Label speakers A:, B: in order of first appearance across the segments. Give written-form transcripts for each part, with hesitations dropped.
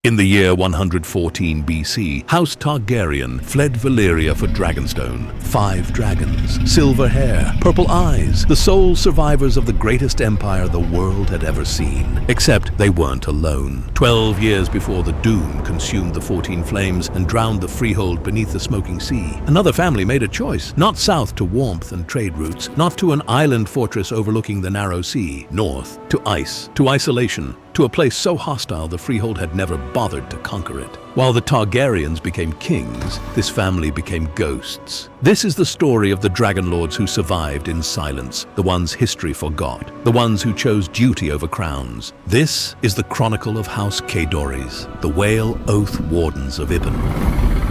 A: In the year 114 BC, House Targaryen fled Valyria for Dragonstone. 5 dragons, silver hair, purple eyes, the sole survivors of the greatest empire the world had ever seen. Except they weren't alone. 12 years before the Doom consumed the 14 flames and drowned the Freehold beneath the smoking sea, another family made a choice. Not south to warmth and trade routes, not to an island fortress overlooking the narrow sea. North to ice, to isolation, to a place so hostile the Freehold had never bothered to conquer it. While the Targaryens became kings, this family became ghosts. This is the story of the dragonlords who survived in silence, the ones history forgot, the ones who chose duty over crowns. This is the chronicle of House Qhaedorys, the Whale Oath Wardens of Ibben.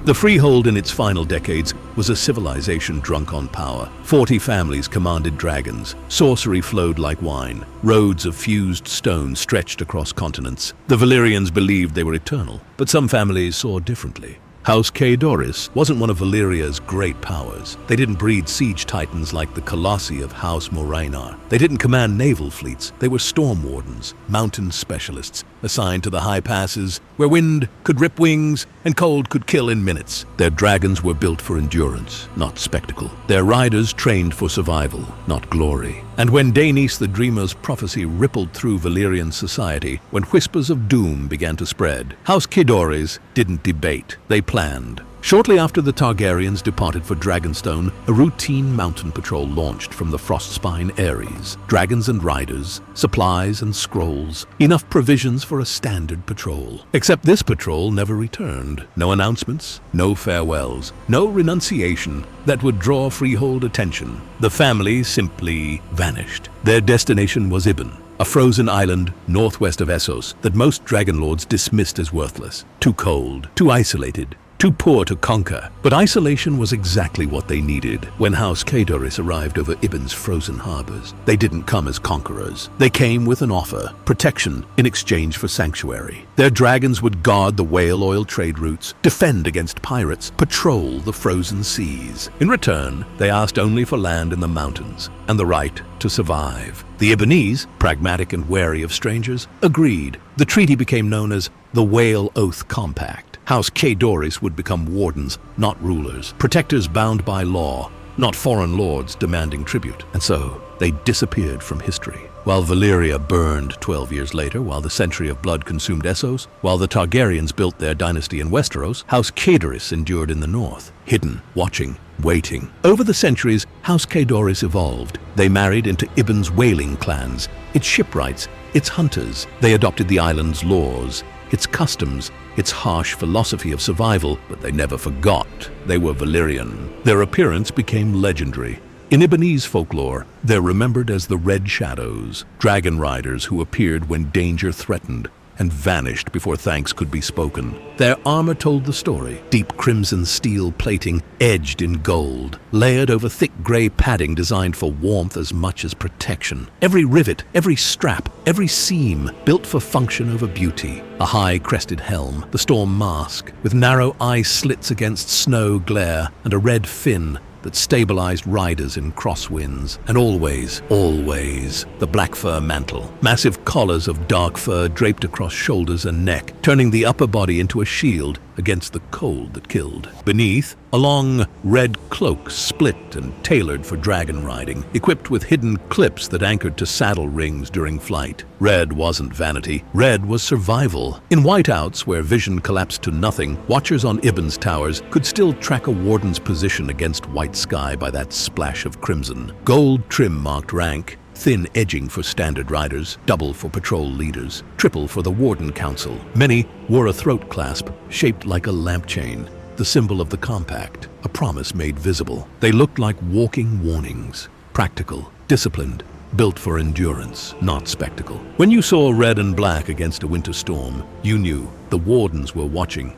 A: The Freehold in its final decades was a civilization drunk on power. 40 families commanded dragons. Sorcery flowed like wine. Roads of fused stone stretched across continents. The Valyrians believed they were eternal, but some families saw differently. House Qhaedorys wasn't one of Valyria's great powers. They didn't breed siege titans like the Colossi of House Moraynar. They didn't command naval fleets. They were storm wardens, mountain specialists, assigned to the high passes where wind could rip wings and cold could kill in minutes. Their dragons were built for endurance, not spectacle. Their riders trained for survival, not glory. And when Daenys the Dreamer's prophecy rippled through Valyrian society, when whispers of doom began to spread, House Qhaedorys didn't debate. They planned. Shortly after the Targaryens departed for Dragonstone, a routine mountain patrol launched from the Frostspine Ares. Dragons and riders, supplies and scrolls, enough provisions for a standard patrol. Except this patrol never returned. No announcements, no farewells, no renunciation that would draw Freehold attention. The family simply vanished. Their destination was Ibben, a frozen island northwest of Essos that most dragonlords dismissed as worthless. Too cold, too isolated, too poor to conquer. But isolation was exactly what they needed. When House Qhaedorys arrived over Ibben's frozen harbors, they didn't come as conquerors. They came with an offer, protection in exchange for sanctuary. Their dragons would guard the whale oil trade routes, defend against pirates, patrol the frozen seas. In return, they asked only for land in the mountains and the right to survive. The Ibbenese, pragmatic and wary of strangers, agreed. The treaty became known as the Whale Oath Compact. House Qhaedorys would become wardens, not rulers, protectors bound by law, not foreign lords demanding tribute. And so they disappeared from history. While Valyria burned 12 years later, while the century of blood consumed Essos, while the Targaryens built their dynasty in Westeros, House Qhaedorys endured in the north, hidden, watching, waiting. Over the centuries, House Qhaedorys evolved. They married into Ibben's whaling clans, its shipwrights, its hunters. They adopted the island's laws, its customs, its harsh philosophy of survival, but they never forgot they were Valyrian. Their appearance became legendary. In Ibbenese folklore, they're remembered as the Red Shadows, dragon riders who appeared when danger threatened and vanished before thanks could be spoken. Their armor told the story. Deep crimson steel plating, edged in gold, layered over thick gray padding designed for warmth as much as protection. Every rivet, every strap, every seam built for function over beauty. A high crested helm, the storm mask, with narrow eye slits against snow glare, and a red fin that stabilized riders in crosswinds. And always, always, the black fur mantle. Massive collars of dark fur draped across shoulders and neck, turning the upper body into a shield against the cold that killed. Beneath, a long red cloak split and tailored for dragon riding, equipped with hidden clips that anchored to saddle rings during flight. Red wasn't vanity. Red was survival. In whiteouts, where vision collapsed to nothing, watchers on Ibben's towers could still track a warden's position against white sky by that splash of crimson. Gold trim marked rank, thin edging for standard riders, double for patrol leaders, triple for the Warden Council. Many wore a throat clasp shaped like a lamp chain, the symbol of the compact, a promise made visible. They looked like walking warnings, practical, disciplined, built for endurance, not spectacle. When you saw red and black against a winter storm, you knew the Wardens were watching.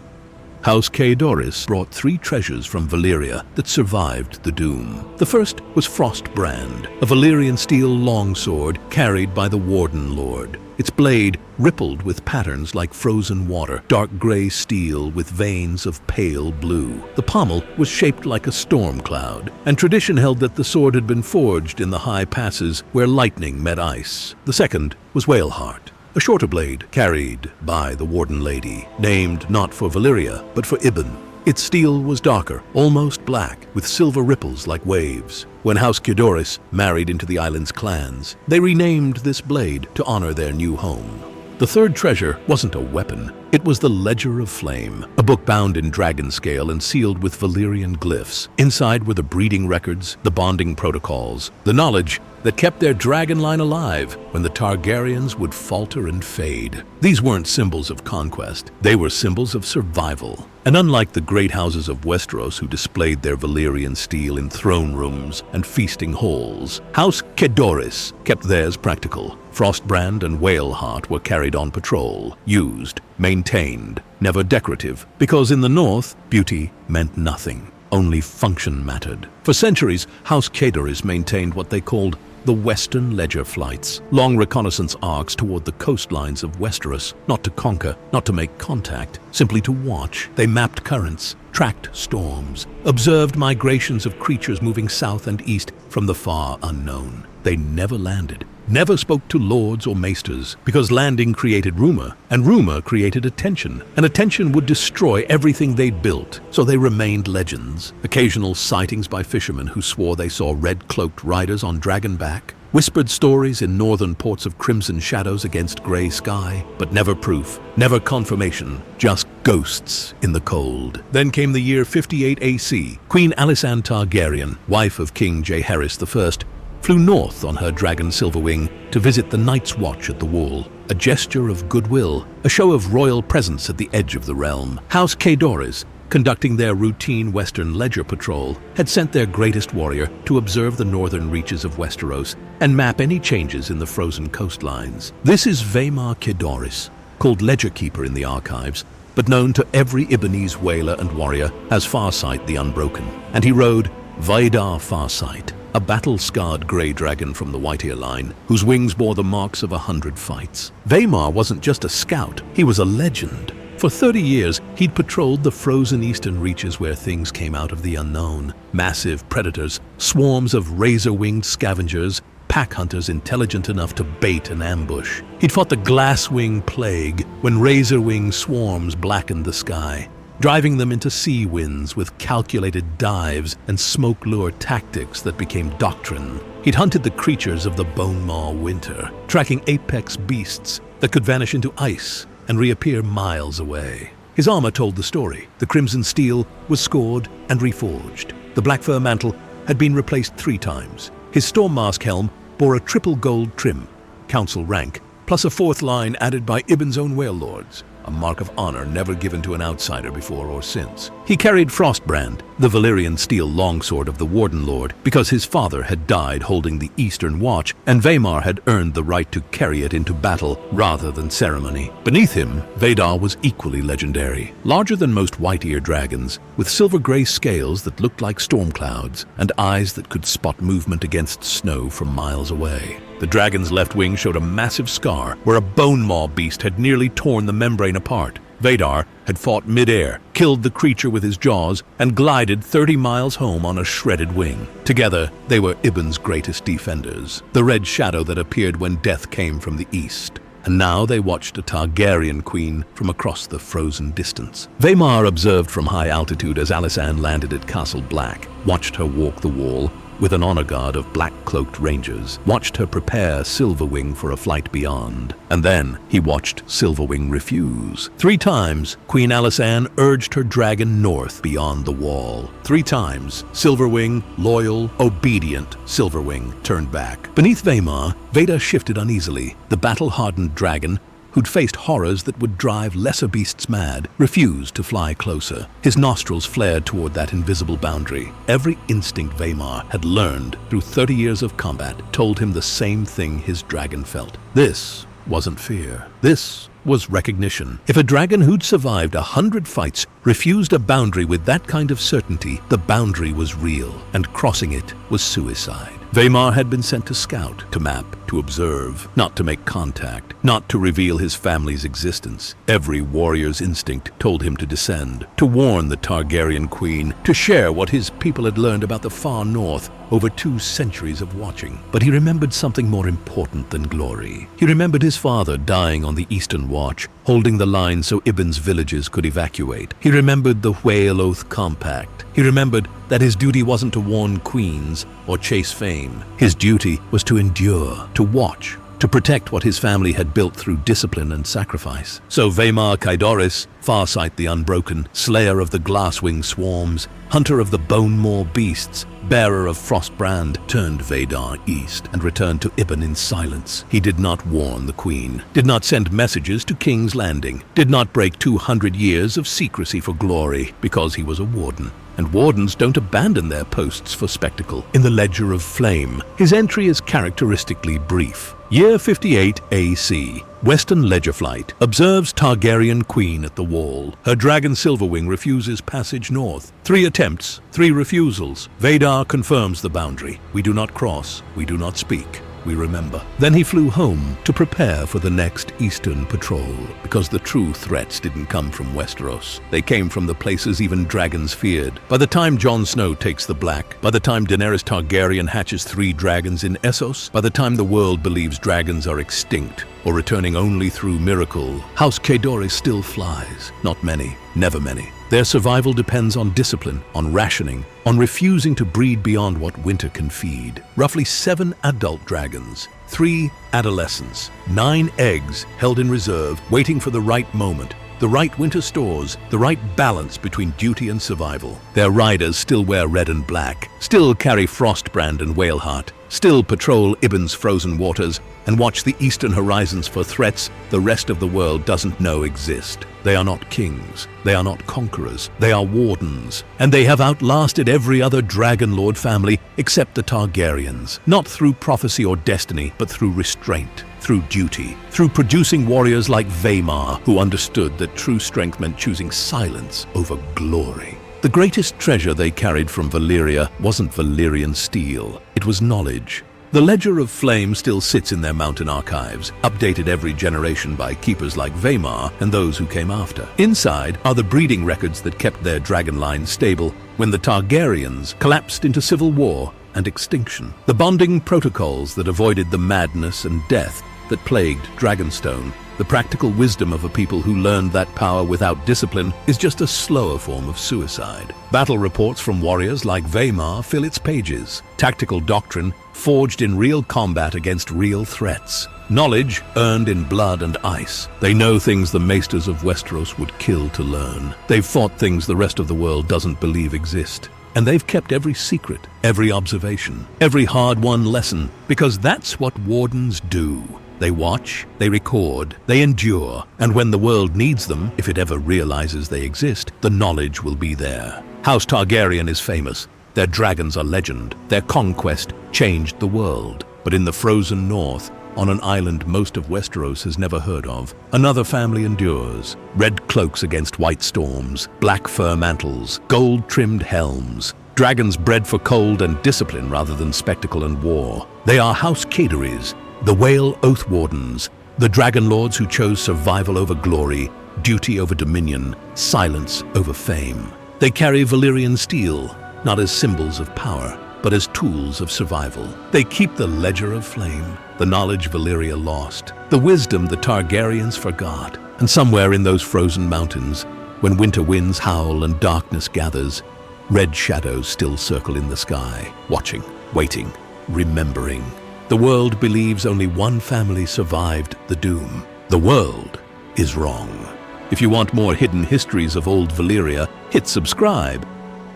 A: House Qhaedorys brought 3 treasures from Valyria that survived the doom. The first was Frostbrand, a Valyrian steel longsword carried by the Warden Lord. Its blade rippled with patterns like frozen water, dark gray steel with veins of pale blue. The pommel was shaped like a storm cloud, and tradition held that the sword had been forged in the high passes where lightning met ice. The second was Whaleheart, a shorter blade carried by the Warden lady, named not for Valyria, but for Ibben. Its steel was darker, almost black, with silver ripples like waves. When House Qhaedorys married into the island's clans, they renamed this blade to honor their new home. The third treasure wasn't a weapon, it was the Ledger of Flame, a book bound in dragon scale and sealed with Valyrian glyphs. Inside were the breeding records, the bonding protocols, the knowledge that kept their dragon line alive when the Targaryens would falter and fade. These weren't symbols of conquest, they were symbols of survival. And unlike the great houses of Westeros who displayed their Valyrian steel in throne rooms and feasting halls, House Qhaedorys kept theirs practical. Frostbrand and Whaleheart were carried on patrol, used, maintained, never decorative, because in the north, beauty meant nothing. Only function mattered. For centuries, House Qhaedorys maintained what they called the Western Ledger Flights, long reconnaissance arcs toward the coastlines of Westeros, not to conquer, not to make contact, simply to watch. They mapped currents, tracked storms, observed migrations of creatures moving south and east from the far unknown. They never landed, never spoke to lords or maesters, because landing created rumor, and rumor created attention, and attention would destroy everything they'd built, so they remained legends. Occasional sightings by fishermen who swore they saw red-cloaked riders on dragonback, whispered stories in northern ports of crimson shadows against gray sky, but never proof, never confirmation, just ghosts in the cold. Then came the year 58 AC. Queen Alysanne Targaryen, wife of King Jaehaerys I, flew north on her dragon Silverwing to visit the Night's Watch at the Wall, a gesture of goodwill, a show of royal presence at the edge of the realm. House Qhaedorys, conducting their routine Western Ledger patrol, had sent their greatest warrior to observe the northern reaches of Westeros and map any changes in the frozen coastlines. This is Vaymar Qhaedorys, called Ledger Keeper in the archives, but known to every Ibbenese whaler and warrior as Farsight the Unbroken. And he rode Vaydar Farsight, a battle-scarred grey dragon from the Whiteear line, whose wings bore the marks of 100 fights. Vaymar wasn't just a scout, he was a legend. For 30 years, he'd patrolled the frozen eastern reaches where things came out of the unknown. Massive predators, swarms of razor-winged scavengers, pack hunters intelligent enough to bait an ambush. He'd fought the glass-wing plague when razor-wing swarms blackened the sky, driving them into sea winds with calculated dives and smoke-lure tactics that became doctrine. He'd hunted the creatures of the Bone Maw winter, tracking apex beasts that could vanish into ice and reappear miles away. His armor told the story. The crimson steel was scored and reforged. The black fur mantle had been replaced 3 times. His Stormmask helm bore a triple gold trim, council rank, plus a 4th line added by Ibben's own whale lords, a mark of honor never given to an outsider before or since. He carried Frostbrand, the Valyrian steel longsword of the Warden Lord, because his father had died holding the Eastern Watch, and Vaymar had earned the right to carry it into battle rather than ceremony. Beneath him, Vaydar was equally legendary, larger than most white-ear dragons, with silver-gray scales that looked like storm clouds, and eyes that could spot movement against snow from miles away. The dragon's left wing showed a massive scar where a bone maw beast had nearly torn the membrane apart. Vaydar had fought mid-air, killed the creature with his jaws, and glided 30 miles home on a shredded wing. Together, they were Ibben's greatest defenders, the red shadow that appeared when death came from the east. And now they watched a Targaryen queen from across the frozen distance. Vaymar observed from high altitude as Alysanne landed at Castle Black, watched her walk the wall with an honor guard of black-cloaked rangers, watched her prepare Silverwing for a flight beyond. And then he watched Silverwing refuse. 3 times, Queen Alysanne urged her dragon north beyond the wall. 3 times, Silverwing, loyal, obedient Silverwing, turned back. Beneath Vaymar, Vaydar shifted uneasily. The battle-hardened dragon, who'd faced horrors that would drive lesser beasts mad, refused to fly closer. His nostrils flared toward that invisible boundary. Every instinct Vaymar had learned through 30 years of combat told him the same thing his dragon felt. This wasn't fear. This was recognition. If a dragon who'd survived 100 fights refused a boundary with that kind of certainty, the boundary was real, and crossing it was suicide. Vaymar had been sent to scout, to map, to observe, not to make contact, not to reveal his family's existence. Every warrior's instinct told him to descend, to warn the Targaryen queen, to share what his people had learned about the far north, over 2 centuries of watching. But he remembered something more important than glory. He remembered his father dying on the Eastern Watch, holding the line so Ibben's villages could evacuate. He remembered the Whale Oath Compact. He remembered that his duty wasn't to warn queens or chase fame. His duty was to endure, to watch, to protect what his family had built through discipline and sacrifice. So Vaymar Qhaedorys, Farsight the Unbroken, slayer of the glasswing swarms, hunter of the bone-maw beasts, bearer of Frostbrand, turned Veyar east and returned to Ibben in silence. He did not warn the queen, did not send messages to King's Landing, did not break 200 years of secrecy for glory because he was a warden. And wardens don't abandon their posts for spectacle. In the Ledger of Flame, his entry is characteristically brief. Year 58 AC. Western Ledger Flight observes Targaryen queen at the wall. Her dragon Silverwing refuses passage north. 3 attempts, 3 refusals. Veyar confirms the boundary. We do not cross, we do not speak. We remember. Then he flew home to prepare for the next Eastern patrol, because the true threats didn't come from Westeros. They came from the places even dragons feared. By the time Jon Snow takes the Black, by the time Daenerys Targaryen hatches 3 dragons in Essos, by the time the world believes dragons are extinct, or returning only through miracle, House Qhaedorys still flies. Not many, never many. Their survival depends on discipline, on rationing, on refusing to breed beyond what winter can feed. Roughly 7 adult dragons, 3 adolescents, 9 eggs held in reserve, waiting for the right moment, the right winter stores, the right balance between duty and survival. Their riders still wear red and black, still carry Frostbrand and Whaleheart, still patrol Ibben's frozen waters, and watch the eastern horizons for threats the rest of the world doesn't know exist. They are not kings, they are not conquerors, they are wardens, and they have outlasted every other dragonlord family except the Targaryens, not through prophecy or destiny, but through restraint, through duty, through producing warriors like Vaymar, who understood that true strength meant choosing silence over glory. The greatest treasure they carried from Valyria wasn't Valyrian steel, it was knowledge. The Ledger of Flame still sits in their mountain archives, updated every generation by keepers like Vaymar and those who came after. Inside are the breeding records that kept their dragon line stable when the Targaryens collapsed into civil war and extinction. The bonding protocols that avoided the madness and death that plagued Dragonstone. The practical wisdom of a people who learned that power without discipline is just a slower form of suicide. Battle reports from warriors like Vaymar fill its pages. Tactical doctrine forged in real combat against real threats. Knowledge earned in blood and ice. They know things the maesters of Westeros would kill to learn. They've fought things the rest of the world doesn't believe exist. And they've kept every secret, every observation, every hard-won lesson, because that's what wardens do. They watch, they record, they endure, and when the world needs them, if it ever realizes they exist, the knowledge will be there. House Targaryen is famous. Their dragons are legend. Their conquest changed the world. But in the frozen north, on an island most of Westeros has never heard of, another family endures. Red cloaks against white storms, black fur mantles, gold-trimmed helms. Dragons bred for cold and discipline rather than spectacle and war. They are House Qhaedorys, the Whale Oath Wardens, the dragonlords who chose survival over glory, duty over dominion, silence over fame. They carry Valyrian steel, not as symbols of power, but as tools of survival. They keep the Ledger of Flame, the knowledge Valyria lost, the wisdom the Targaryens forgot. And somewhere in those frozen mountains, when winter winds howl and darkness gathers, red shadows still circle in the sky, watching, waiting, remembering. The world believes only one family survived the doom. The world is wrong. If you want more hidden histories of old Valyria, hit subscribe,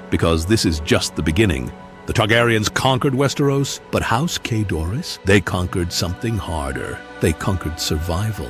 A: because this is just the beginning. The Targaryens conquered Westeros, but House Qhaedorys, they conquered something harder. They conquered survival.